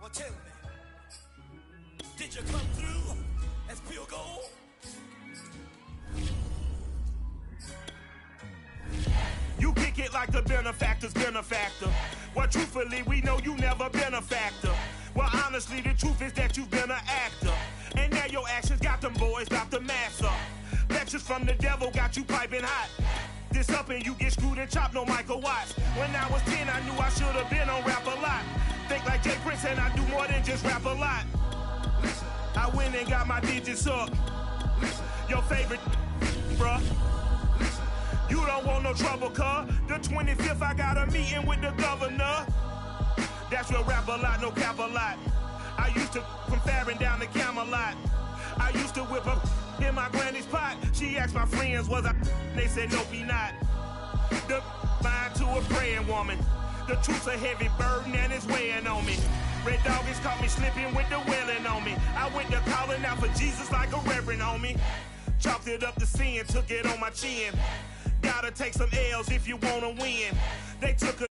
Well, tell me, did you come through as pure gold? You kick it like the benefactor's benefactor. Well, truthfully, we know you never been a factor. Well, honestly, the truth is that you've been an actor. And now your actions got them boys about to mass up. Lectures from the devil got you piping hot. This up and you get screwed and chopped, no Michael Watts. When I was 10, I knew I should have been on Rap a Lot. Think like Jay Prince and I do more than just rap a lot. I went and got my digits up. Your favorite, bruh. You don't want no trouble, cuz. The 25th, I got a meeting with the governor. That's real rap a lot, no cap a lot. I used to from Farron down to Camelot. I used to whip up in my granny's pot. She asked my friends, was I? They said, no, be not. The mind to a praying woman. The truth's a heavy burden and it's weighing on me. Red Doggies caught me slipping with the wailing on me. I went to calling out for Jesus like a reverend on me. Chalked it up to sin, took it on my chin. Gotta take some L's if you wanna win. They took a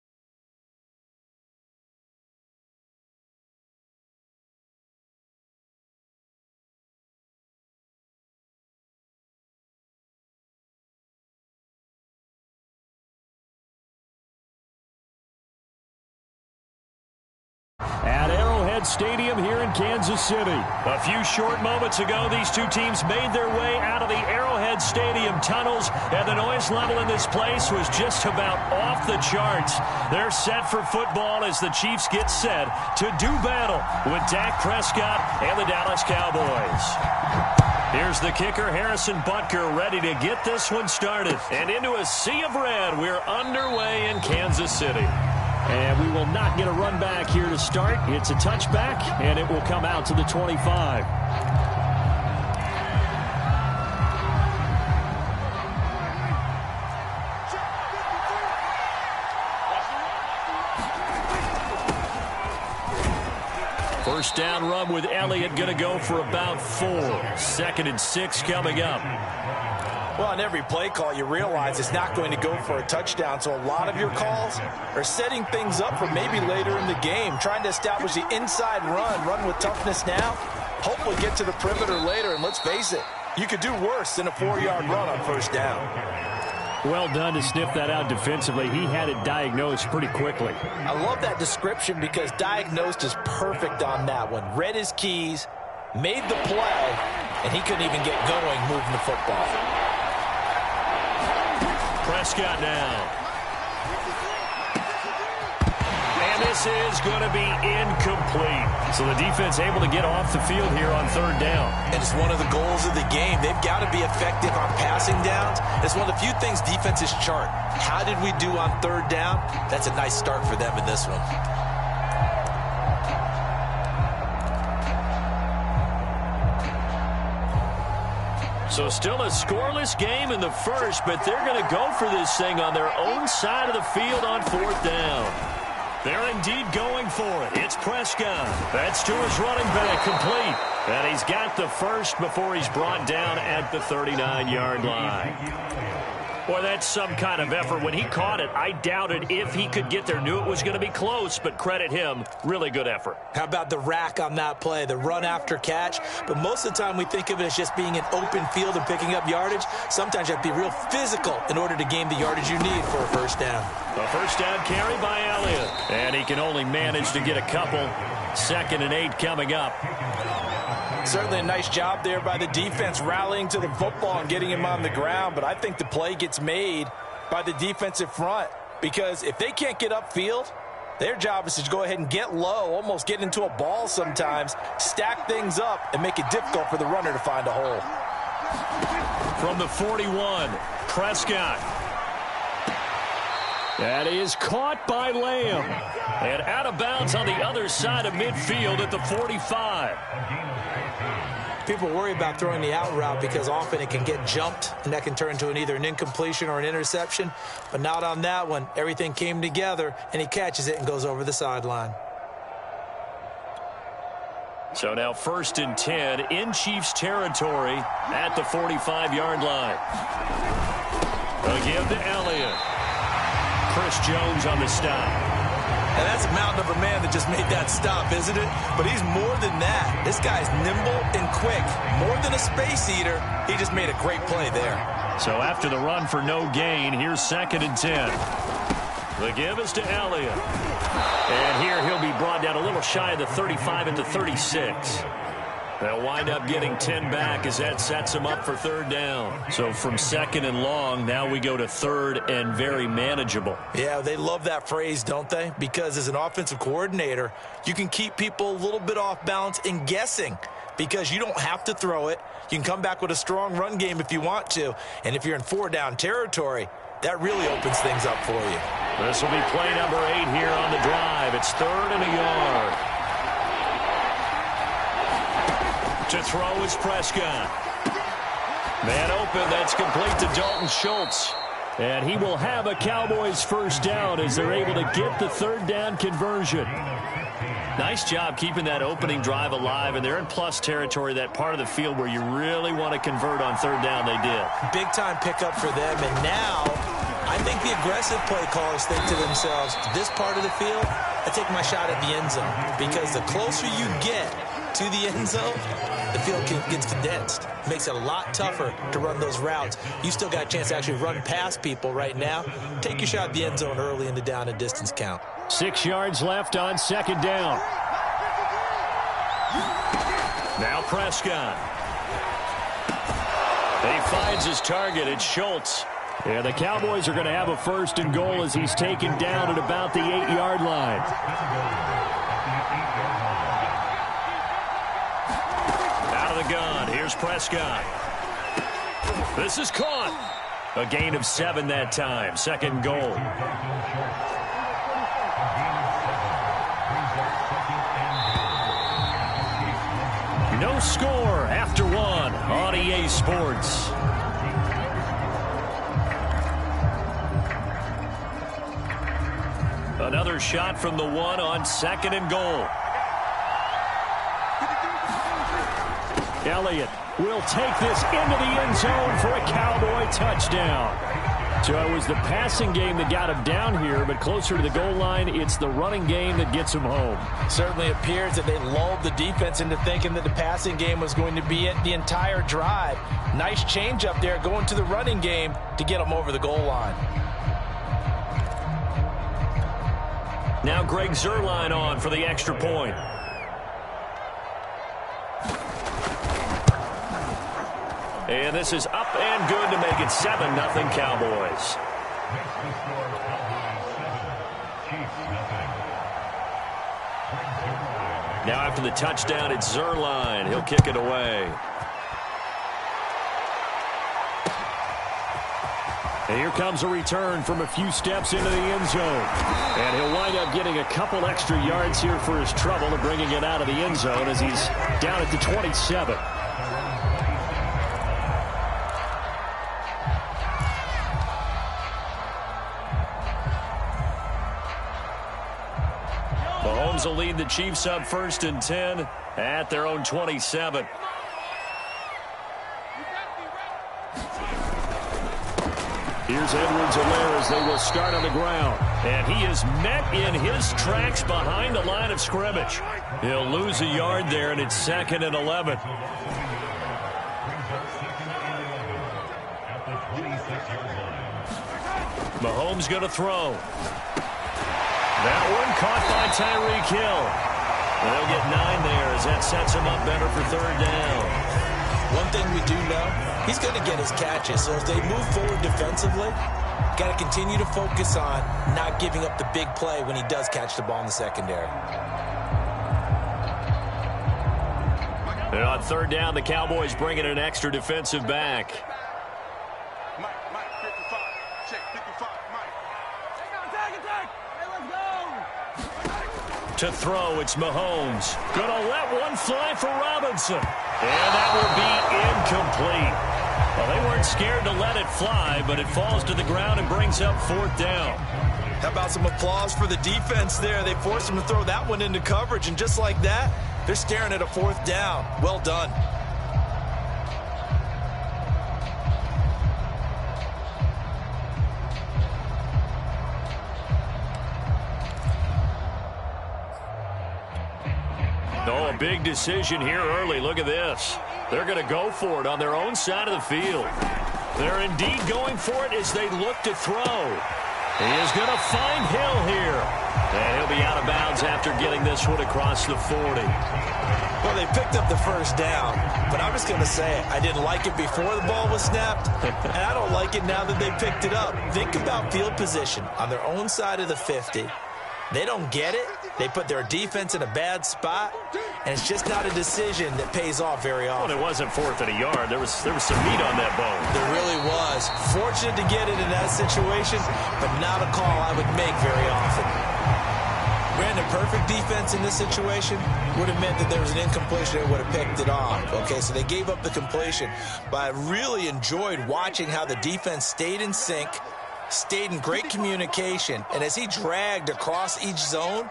at Arrowhead Stadium here in Kansas City. A few short moments ago, these two teams made their way out of the Arrowhead Stadium tunnels, and the noise level in this place was just about off the charts. They're set for football as the Chiefs get set to do battle with Dak Prescott and the Dallas Cowboys. Here's the kicker, Harrison Butker, ready to get this one started. And into a sea of red, we're underway in Kansas City. And we will not get a run back here to start. It's a touchback, and it will come out to the 25. First down run with Elliott, going to go for about 4. 2nd and 6 coming up. Well, on every play call, you realize it's not going to go for a touchdown, so a lot of your calls are setting things up for maybe later in the game, trying to establish the inside run with toughness now, hopefully get to the perimeter later, and let's face it, you could do worse than a 4-yard run on first down. Well done to sniff that out defensively. He had it diagnosed pretty quickly. I love that description because diagnosed is perfect on that one. Read his keys, made the play, and he couldn't even get going moving the football. Prescott now. And this is going to be incomplete. So the defense able to get off the field here on 3rd down. And it's one of the goals of the game. They've got to be effective on passing downs. It's one of the few things defenses chart. How did we do on 3rd down? That's a nice start for them in this one. So still a scoreless game in the first, but they're going to go for this thing on their own side of the field on 4th down. They're indeed going for it. It's Prescott. That's to his running back, complete. And he's got the first before he's brought down at the 39-yard line. Boy, that's some kind of effort. When he caught it, I doubted if he could get there. Knew it was going to be close, but credit him. Really good effort. How about the rack on that play, the run after catch? But most of the time we think of it as just being an open field and picking up yardage. Sometimes you have to be real physical in order to gain the yardage you need for a first down. A first down carry by Elliott. And he can only manage to get a couple. 2nd and 8 coming up. Certainly a nice job there by the defense rallying to the football and getting him on the ground, but I think the play gets made by the defensive front because if they can't get upfield, their job is to go ahead and get low, almost get into a ball sometimes, stack things up, and make it difficult for the runner to find a hole. From the 41, Prescott. That is caught by Lamb. And out of bounds on the other side of midfield at the 45. People worry about throwing the out route because often it can get jumped, and that can turn into either an incompletion or an interception. But not on that one. Everything came together, and he catches it and goes over the sideline. So now 1st and 10 in Chiefs territory at the 45-yard line. A give to Elliott. Chris Jones on the stop. And that's a mountain of a man that just made that stop, isn't it? But he's more than that. This guy's nimble and quick. More than a space eater, he just made a great play there. So after the run for no gain, here's 2nd and 10. The give is to Elliott. And here he'll be brought down a little shy of the 35 at the 36. They'll wind up getting 10 back as that sets them up for 3rd down. So from 2nd and long, now we go to 3rd and very manageable. Yeah, they love that phrase, don't they? Because as an offensive coordinator, you can keep people a little bit off balance and guessing because you don't have to throw it. You can come back with a strong run game if you want to. And if you're in 4-down territory, that really opens things up for you. This will be play number 8 here on the drive. It's 3rd and a yard. To throw is Prescott. Man open, that's complete to Dalton Schultz. And he will have a Cowboys 1st down as they're able to get the 3rd down conversion. Nice job keeping that opening drive alive, and they're in plus territory, that part of the field where you really want to convert on 3rd down. They did. Big-time pickup for them, and now I think the aggressive play callers think to themselves, this part of the field, I take my shot at the end zone, because the closer you get to the end zone, the field gets condensed. It makes it a lot tougher to run those routes. You still got a chance to actually run past people right now. Take your shot at the end zone early in the down and distance count. 6 yards left on 2nd down. Now Prescott. He finds his target. It's Schultz. And the Cowboys are going to have a 1st and goal as he's taken down at about the 8-yard line. Out of the gun. Here's Prescott. This is caught. A gain of 7 that time. 2nd goal. No score after 1 on EA Sports. Another shot from the 1 on 2nd and goal. Elliott will take this into the end zone for a Cowboy touchdown. So it was the passing game that got him down here, but closer to the goal line, it's the running game that gets him home. Certainly appears that they lulled the defense into thinking that the passing game was going to be it the entire drive. Nice change up there going to the running game to get them over the goal line. Now Greg Zuerlein on for the extra point. And this is up and good to make it 7-0 Cowboys. Now after the touchdown, it's Zuerlein. He'll kick it away. And here comes a return from a few steps into the end zone. And he'll wind up getting a couple extra yards here for his trouble and bringing it out of the end zone as he's down at the 27. Mahomes will lead the Chiefs up 1st and 10 at their own 27. Here's Edwards-Helaire as they will start on the ground. And he is met in his tracks behind the line of scrimmage. He'll lose a yard there, and it's 2nd and 11. Mahomes going to throw. That one caught by Tyreek Hill. They'll get 9 there as that sets him up better for 3rd down. One thing we do know, he's going to get his catches. So as they move forward defensively, got to continue to focus on not giving up the big play when he does catch the ball in the secondary. And on 3rd down, the Cowboys bring in an extra defensive back. Mike, 55. Check, 55, Mike. To throw, it's Mahomes. Gonna let one fly for Robinson. And that will be incomplete. Well, they weren't scared to let it fly, but it falls to the ground and brings up 4th down. How about some applause for the defense there? They forced him to throw that one into coverage, and just like that, they're staring at a 4th down. Well done. Oh, a big decision here early. Look at this. They're going to go for it on their own side of the field. They're indeed going for it as they look to throw. He is going to find Hill here. And he'll be out of bounds after getting this one across the 40. Well, they picked up the first down, but I'm just going to say I didn't like it before the ball was snapped, and I don't like it now that they picked it up. Think about field position on their own side of the 50. They don't get it. They put their defense in a bad spot, and it's just not a decision that pays off very often. Well, it wasn't 4th and a yard. There was some meat on that bone. There really was. Fortunate to get it in that situation, but not a call I would make very often. Brandon, perfect defense in this situation would have meant that there was an incompletion and would have picked it off. Okay, so they gave up the completion, but I really enjoyed watching how the defense stayed in sync, stayed in great communication, and as he dragged across each zone,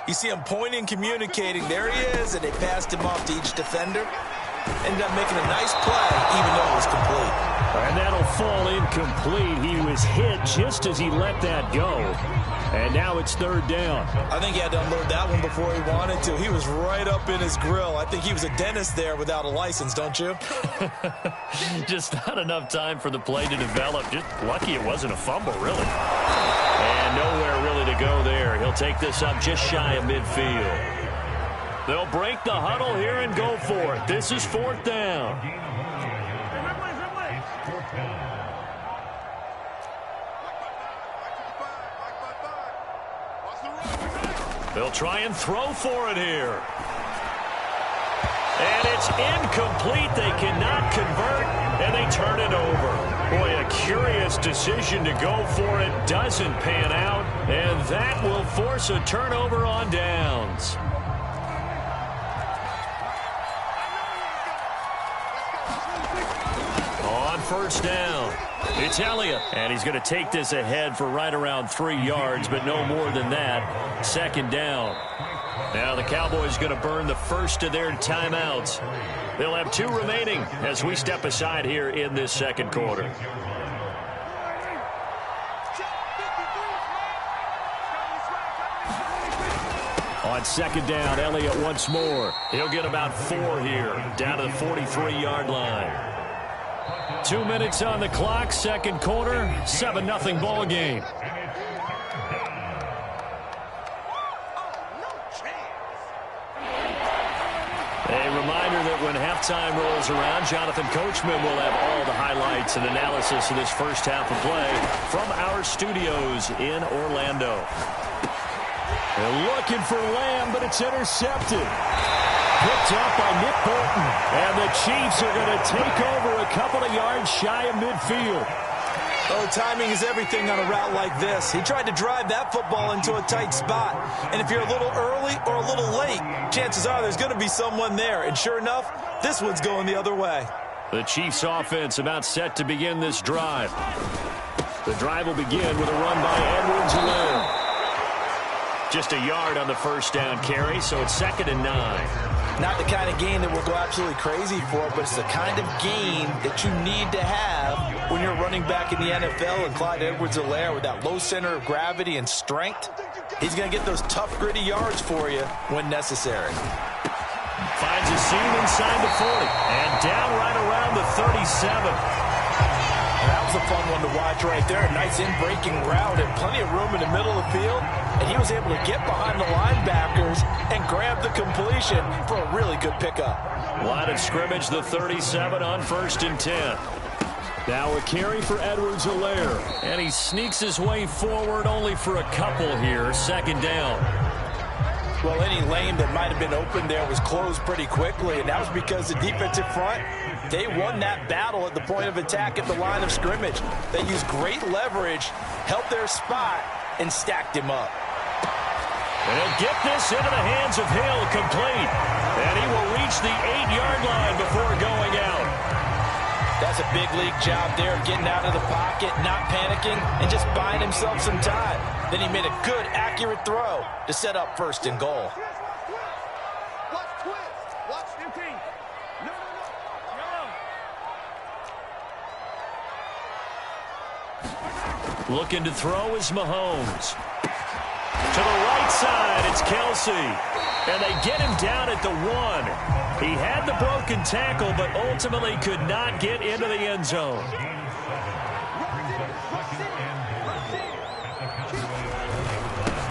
you see him pointing, communicating, there he is, and they passed him off to each defender. Ended up making a nice play, even though it was complete. And that'll fall incomplete. He was hit just as he let that go. And now it's 3rd down. I think he had to unload that one before he wanted to. He was right up in his grill. I think he was a dentist there without a license, don't you? Just not enough time for the play to develop. Just lucky it wasn't a fumble, really. And nowhere really to go there. He'll take this up just shy of midfield. They'll break the huddle here and go for it. This is 4th down. They'll try and throw for it here. And it's incomplete. They cannot convert, and they turn it over. Boy, a curious decision to go for it. Doesn't pan out, and that will force a turnover on downs. On 1st down, it's Elliott, and he's going to take this ahead for right around 3 yards, but no more than that. 2nd down. Now the Cowboys going to burn the first of their timeouts. They'll have 2 remaining as we step aside here in this 2nd quarter. On 2nd down, Elliott once more. He'll get about 4 here, down to the 43-yard line. 2 minutes on the clock, 2nd quarter, 7-0 ball game. A reminder that when halftime rolls around, Jonathan Coachman will have all the highlights and analysis of this first half of play from our studios in Orlando. They're looking for Lamb, but it's intercepted. Picked up by Nick Bolton. And the Chiefs are going to take over a couple of yards shy of midfield. Oh, timing is everything on a route like this. He tried to drive that football into a tight spot. And if you're a little early or a little late, chances are there's going to be someone there. And sure enough, this one's going the other way. The Chiefs offense about set to begin this drive. The drive will begin with a run by Edwards-Helaire. Just a yard on the first down carry, so it's 2nd and 9. Not the kind of gain that we'll go absolutely crazy for, but it's the kind of gain that you need to have when you're running back in the NFL. And Clyde Edwards-Helaire, with that low center of gravity and strength, he's going to get those tough, gritty yards for you when necessary. Finds a seam inside the 40 and down right around the 37. That was a fun one to watch right there. A nice in-breaking route and plenty of room in the middle of the field. And he was able to get behind the linebackers and grab the completion for a really good pickup. Line of scrimmage, the 37 on 1st and 10. Now a carry for Edwards-Helaire. And he sneaks his way forward only for a couple here. 2nd down. Well, any lane that might have been open there was closed pretty quickly, and that was because the defensive front, they won that battle at the point of attack at the line of scrimmage. They used great leverage, helped their spot, and stacked him up. And he'll get this into the hands of Hill, complete. And he will reach the 8-yard line before going out. That's a big league job there, getting out of the pocket, not panicking, and just buying himself some time. Then he made a good, accurate throw to set up 1st and goal. Looking to throw is Mahomes. To the right side, it's Kelsey. And they get him down at the 1. He had the broken tackle, but ultimately could not get into the end zone.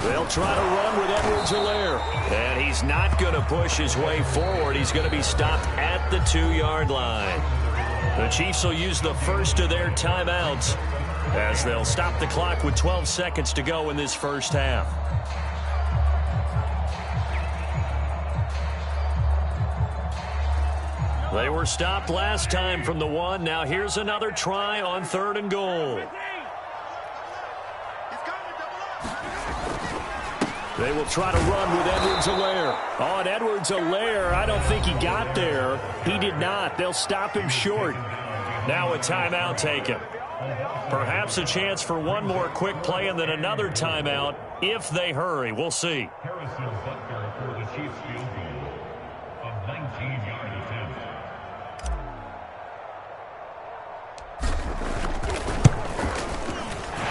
They'll try to run with Edwards-Helaire. And he's not going to push his way forward. He's going to be stopped at the 2-yard line. The Chiefs will use the first of their timeouts as they'll stop the clock with 12 seconds to go in this first half. They were stopped last time from the 1. Now here's another try on 3rd and goal. They will try to run with Edwards-Helaire. On Edwards-Helaire, I don't think he got there. He did not. They'll stop him short. Now a timeout taken. Perhaps a chance for one more quick play and then another timeout if they hurry. We'll see. Harrison Butker for the Chiefs field goal of 19-yard attempt.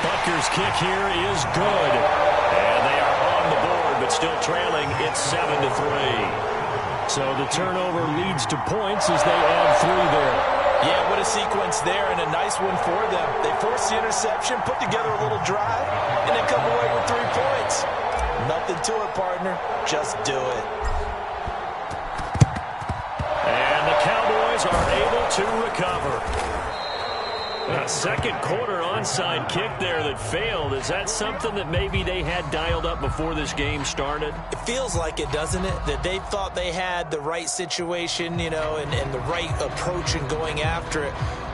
Butker's kick here is good. And they are on the board, but still trailing. It's 7-3. So the turnover leads to points as they add 3 there. Yeah, what a sequence there, and a nice one for them. They forced the interception, put together a little drive, and then come away with 3 points. Nothing to it, partner. Just do it. And the Cowboys are able to recover. A second quarter onside kick there that failed. Is that something that maybe they had dialed up before this game started? It feels like it, doesn't it? That they thought they had the right situation, you know, and the right approach in going after it.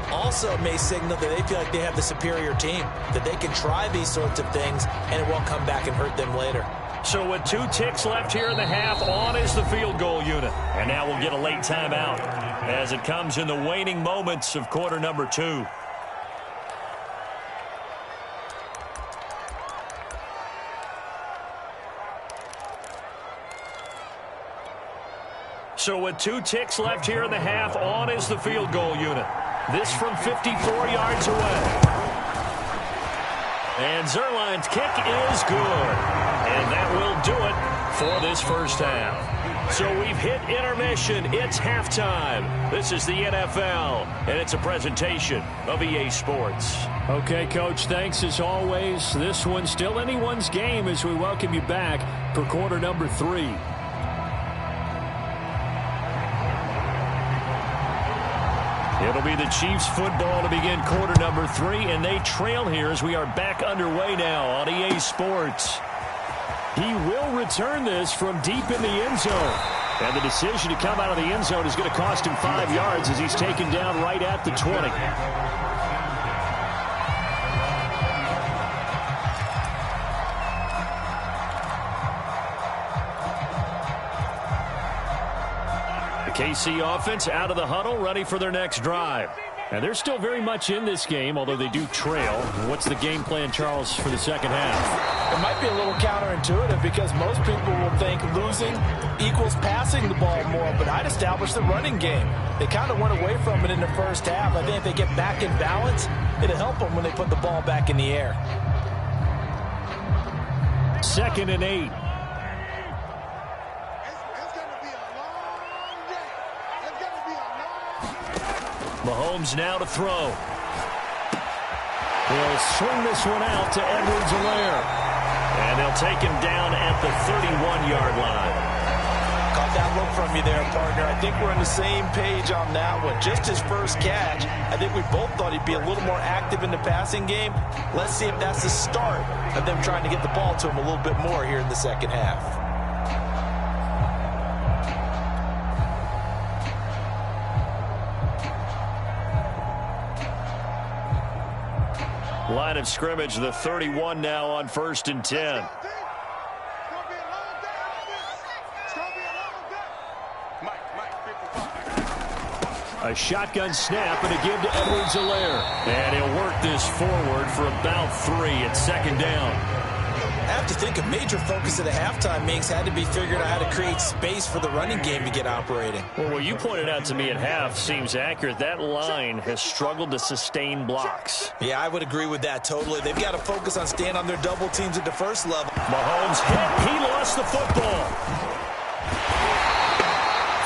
Also may signal that they feel like they have the superior team, that they can try these sorts of things and it won't come back and hurt them later. So with 2 ticks left here in the half, on is the field goal unit. And now we'll get a late timeout as it comes in the waning moments of quarter number 2. So with 2 ticks left here in the half, on is the field goal unit. This from 54 yards away. And Zuerlein's kick is good. And that will do it for this first half. So we've hit intermission. It's halftime. This is the NFL, and it's a presentation of EA Sports. Okay, Coach, thanks as always. This one's still anyone's game as we welcome you back for quarter number 3. It'll be the Chiefs football to begin quarter number 3, and they trail here as we are back underway now on EA Sports. He will return this from deep in the end zone. And the decision to come out of the end zone is going to cost him 5 yards as he's taken down right at the 20. KC offense out of the huddle, ready for their next drive. And they're still very much in this game, although they do trail. What's the game plan, Charles, for the second half? It might be a little counterintuitive because most people will think losing equals passing the ball more, but I'd establish the running game. They kind of went away from it in the first half. I think if they get back in balance, it'll help them when they put the ball back in the air. 2nd and 8. Mahomes now to throw. He'll swing this one out to Edwards-Helaire. And they'll take him down at the 31-yard line. Caught that look from you there, partner. I think we're on the same page on that one. Just his first catch, I think we both thought he'd be a little more active in the passing game. Let's see if that's the start of them trying to get the ball to him a little bit more here in the second half. Line of scrimmage, the 31 now on 1st and 10. A shotgun snap and a give to Edwards-Helaire. And he'll work this forward for about 3 at 2nd down. have to think a major focus of the halftime mix had to be figuring out how to create space for the running game to get operating. Well, what you pointed out to me at half seems accurate. That line has struggled to sustain blocks. Yeah, I would agree with that totally. They've got to focus on staying on their double teams at the first level. Mahomes hit. He lost the football.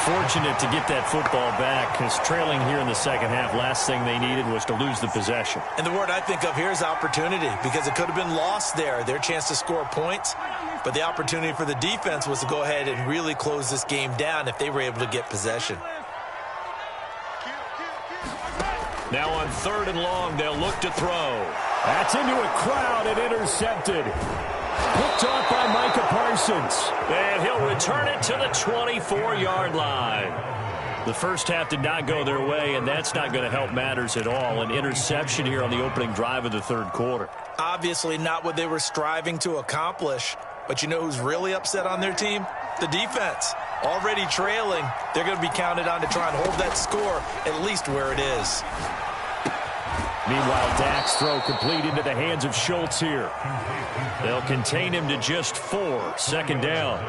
Fortunate to get that football back, because trailing here in the second half, last thing they needed was to lose the possession. And the word I think of here is opportunity, because it could have been lost there, their chance to score points. But the opportunity for the defense was to go ahead and really close this game down if they were able to get possession. Now on 3rd and long, they'll look to throw. That's into a crowd and intercepted. Picked off by Micah Parsons. And he'll return it to the 24-yard line. The first half did not go their way, and that's not going to help matters at all. An interception here on the opening drive of the third quarter. Obviously not what they were striving to accomplish. But you know who's really upset on their team? The defense. Already trailing, they're going to be counted on to try and hold that score at least where it is. Meanwhile, Dak's throw complete into the hands of Schultz here. They'll contain him to just 4. 2nd down.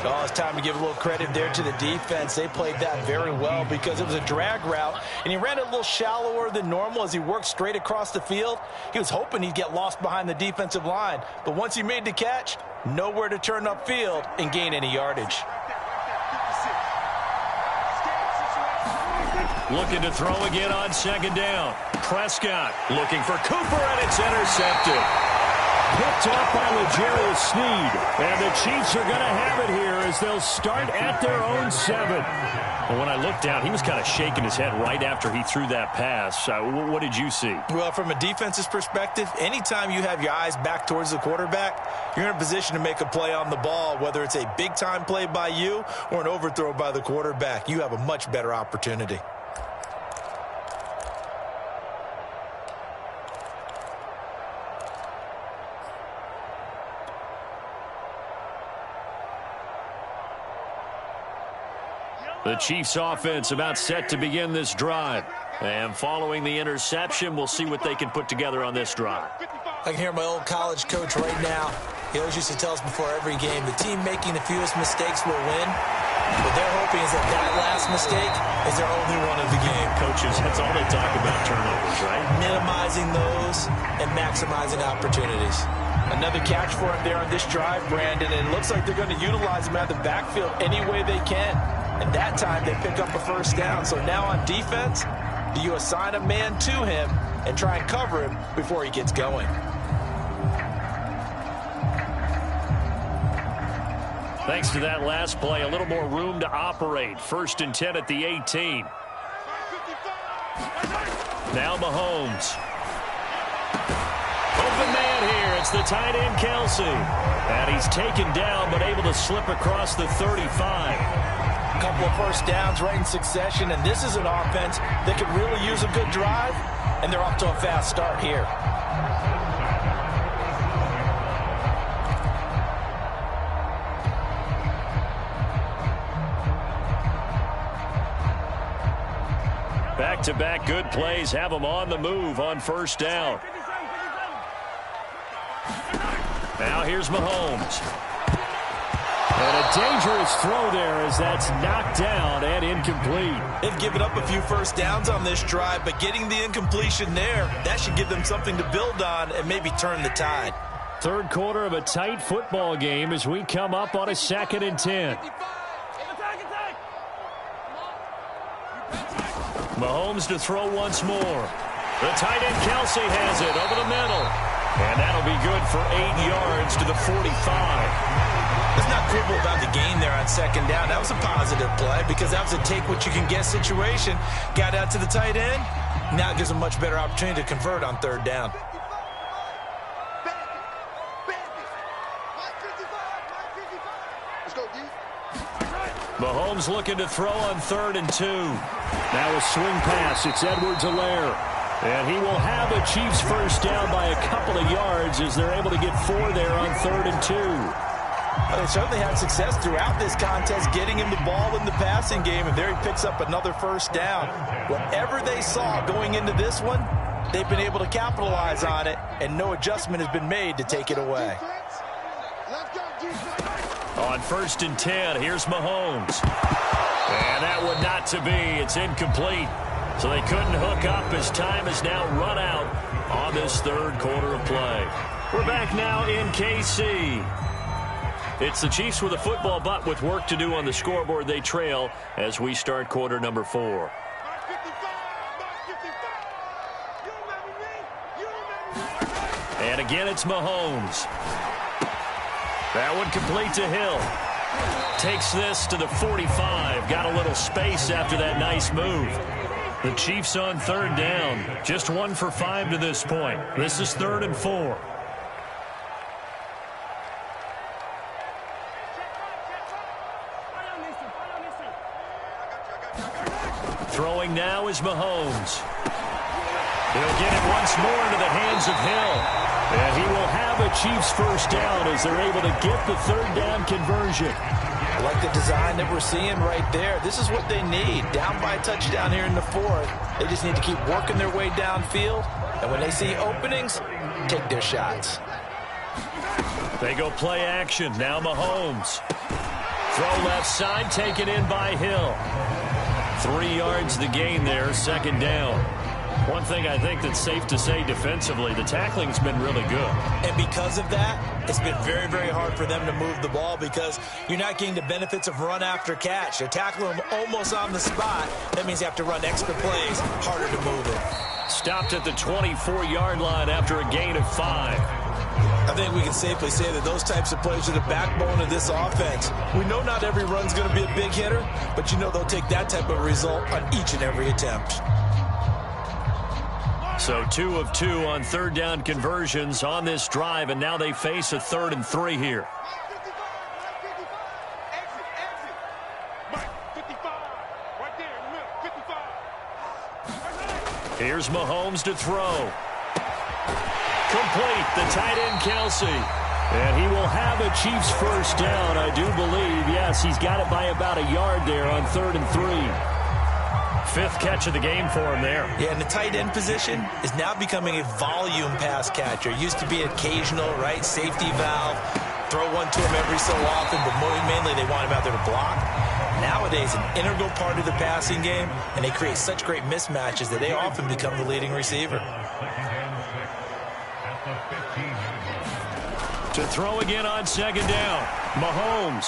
Oh, it's time to give a little credit there to the defense. They played that very well because it was a drag route, and he ran it a little shallower than normal as he worked straight across the field. He was hoping he'd get lost behind the defensive line, but once he made the catch, nowhere to turn upfield and gain any yardage. Looking to throw again on 2nd down. Prescott looking for Cooper, and it's intercepted. Picked off by L'Jarius Sneed. And the Chiefs are going to have it here as they'll start at their own 7. Well, when I looked down, he was kind of shaking his head right after he threw that pass. What did you see? Well, from a defense's perspective, anytime you have your eyes back towards the quarterback, you're in a position to make a play on the ball, whether it's a big-time play by you or an overthrow by the quarterback. You have a much better opportunity. The Chiefs offense about set to begin this drive. And following the interception, we'll see what they can put together on this drive. I can hear my old college coach right now. He always used to tell us before every game, the team making the fewest mistakes will win. What they're hoping is that last mistake is their only one of the game. Coaches, that's all they talk about, turnovers, right? Minimizing those and maximizing opportunities. Another catch for him there on this drive, Brandon, and it looks like they're going to utilize him out of the backfield any way they can. And that time they pick up a 1st down. So now on defense, do you assign a man to him and try and cover him before he gets going? Thanks to that last play, a little more room to operate. 1st and 10 at the 18. Now Mahomes. Open man here. It's the tight end, Kelsey. And he's taken down, but able to slip across the 35. A couple of 1st downs right in succession, and this is an offense that could really use a good drive, and they're off to a fast start here. Back-to-back good plays have them on the move on 1st down. Now here's Mahomes. And a dangerous throw there as that's knocked down and incomplete. They've given up a few 1st downs on this drive, but getting the incompletion there, that should give them something to build on and maybe turn the tide. 3rd quarter of a tight football game as we come up on a 2nd and 10. Mahomes to throw once more. The tight end Kelsey has it over the middle. And that'll be good for 8 yards to the 45. It's not quibble about the gain there on 2nd down. That was a positive play because that was a take-what-you-can-get situation. Got out to the tight end. Now it gives them a much better opportunity to convert on 3rd down. Mahomes looking to throw on 3rd and 2. Now a swing pass. It's Edwards-Helaire. And he will have the Chiefs 1st down by a couple of yards as they're able to get 4 there on 3rd and 2. Well, they certainly had success throughout this contest getting him the ball in the passing game, and there he picks up another 1st down. Whatever they saw going into this one, they've been able to capitalize on it, and no adjustment has been made to take it away. On 1st and 10, here's Mahomes. And that would not to be. It's incomplete. So they couldn't hook up as time has now run out on this third quarter of play. We're back now in KC. It's the Chiefs with a football, but with work to do on the scoreboard. They trail as we start quarter number 4. And again, it's Mahomes. That one complete to Hill. Takes this to the 45. Got a little space after that nice move. The Chiefs on 3rd down. Just 1 for 5 to this point. This is 3rd and 4. Throwing now is Mahomes. He'll get it once more into the hands of Hill. And he will have a Chiefs first down as they're able to get the 3rd down conversion. I like the design that we're seeing right there. This is what they need. Down by a touchdown here in the 4th. They just need to keep working their way downfield. And when they see openings, take their shots. They go play action. Now Mahomes. Throw left side, taken in by Hill. 3 yards the gain there, 2nd down. One thing I think that's safe to say defensively, the tackling's been really good. And because of that, it's been very, very hard for them to move the ball because you're not getting the benefits of run after catch. They're tackling them almost on the spot. That means you have to run extra plays, harder to move it. Stopped at the 24-yard line after a gain of 5. I think we can safely say that those types of plays are the backbone of this offense. We know not every run's going to be a big hitter, but you know they'll take that type of result on each and every attempt. So 2 of 2 on 3rd down conversions on this drive, and now they face a 3rd and 3 here. Here's Mahomes to throw. Complete, the tight end Kelsey. And he will have a Chiefs first down, I do believe. Yes, he's got it by about a yard there on 3rd and 3. 5th catch of the game for him there. Yeah, and the tight end position is now becoming a volume pass catcher. Used to be occasional, right, safety valve, throw one to him every so often, but mainly they want him out there to block. Nowadays, an integral part of the passing game, and they create such great mismatches that they often become the leading receiver. To throw again on 2nd down, Mahomes.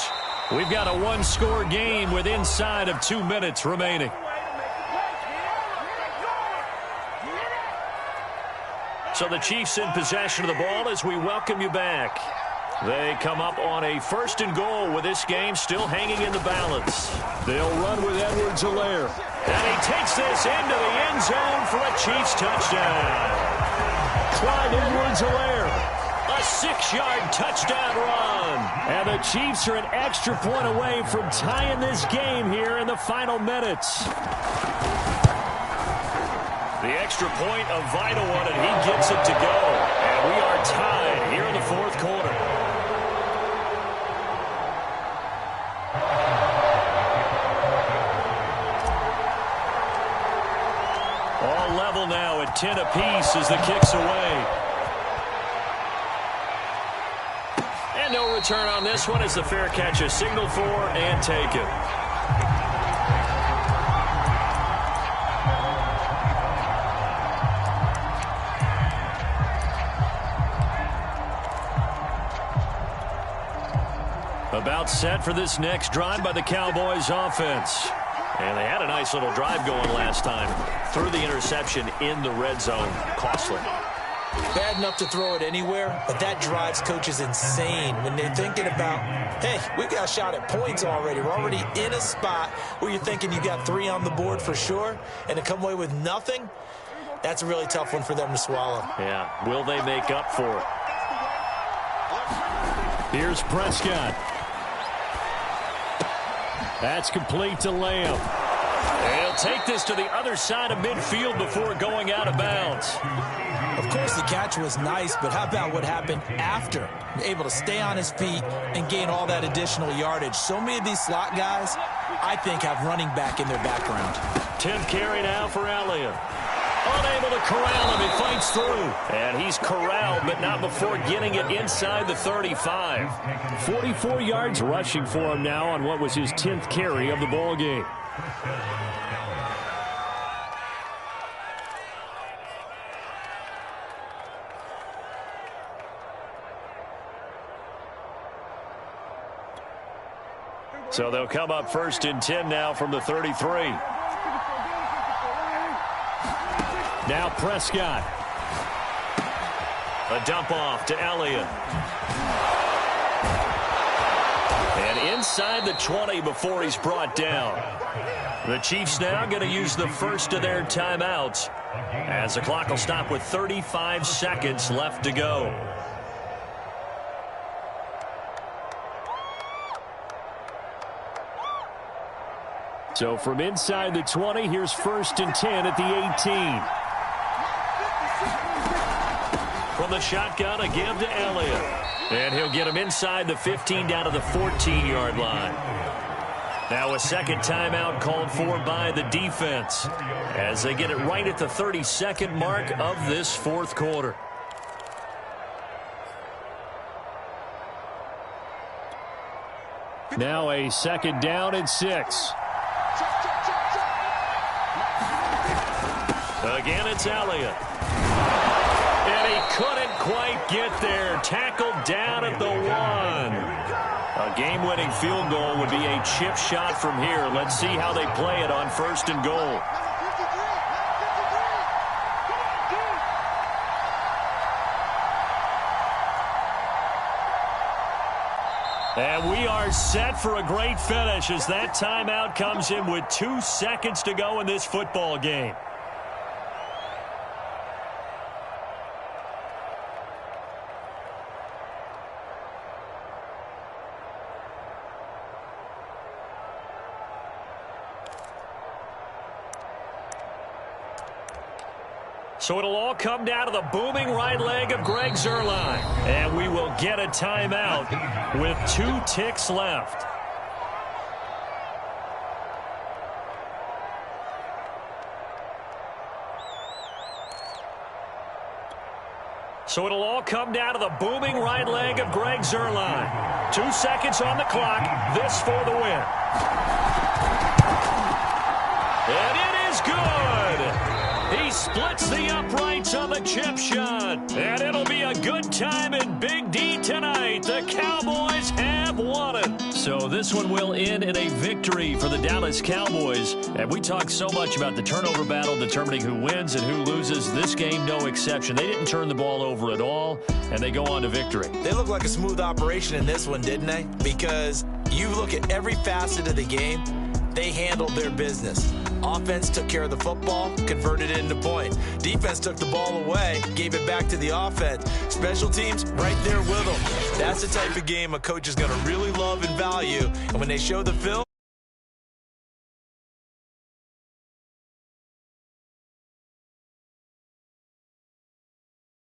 We've got a 1-score game with inside of 2 minutes remaining. So the Chiefs in possession of the ball as we welcome you back. They come up on a 1st and goal with this game still hanging in the balance. They'll run with Edwards-Helaire. And he takes this into the end zone for a Chiefs touchdown. Clyde Edwards-Helaire, a 6-yard touchdown run. And the Chiefs are an extra point away from tying this game here in the final minutes. The extra point, a vital one, and he gets it to go. And we are tied here in the 4th quarter. All level now at 10 apiece as the kick's away. And no return on this one as the fair catch is signaled for and taken. About set for this next drive by the Cowboys offense. And they had a nice little drive going last time. Threw the interception in the red zone. Costly. Bad enough to throw it anywhere, but that drives coaches insane when they're thinking about, hey, we got a shot at points already. We're already in a spot where you're thinking you got 3 on the board for sure, and to come away with nothing, that's a really tough one for them to swallow. Yeah, will they make up for it? Here's Prescott. That's complete to Lamb. He'll take this to the other side of midfield before going out of bounds. Of course, the catch was nice, but how about what happened after? Able to stay on his feet and gain all that additional yardage. So many of these slot guys, I think, have running back in their background. 10th carry now for Elliott. Unable to corral him. He fights through. And he's corralled, but not before getting it inside the 35. 44 yards rushing for him now on what was his 10th carry of the ball game. So they'll come up 1st and 10 now from the 33. Now Prescott. A dump off to Elliott. And inside the 20 before he's brought down. The Chiefs now going to use the first of their timeouts as the clock will stop with 35 seconds left to go. So from inside the 20, here's 1st and 10 at the 18. From the shotgun, a give to Elliott. And he'll get him inside the 15 down to the 14-yard line. Now a second timeout called for by the defense as they get it right at the 32nd mark of this 4th quarter. Now a 2nd down and 6. Again, it's Elliott. And he couldn't quite get there. Tackled down at the 1. A game-winning field goal would be a chip shot from here. Let's see how they play it on 1st and goal. And we are set for a great finish as that timeout comes in with 2 seconds to go in this football game. So it'll all come down to the booming right leg of Greg Zuerlein. And we will get a timeout with 2 ticks left. So it'll all come down to the booming right leg of Greg Zuerlein. 2 seconds on the clock. This for the win. And it is good. He splits the uprights on the chip shot. And it'll be a good time in Big D tonight. The Cowboys have won it. So this one will end in a victory for the Dallas Cowboys. And we talked so much about the turnover battle determining who wins and who loses. This game, no exception. They didn't turn the ball over at all, and they go on to victory. They look like a smooth operation in this one, didn't they? Because you look at every facet of the game, they handled their business. Offense took care of the football, converted it into point. Defense took the ball away, gave it back to the offense. Special teams, right there with them. That's the type of game a coach is going to really love and value. And when they show the film,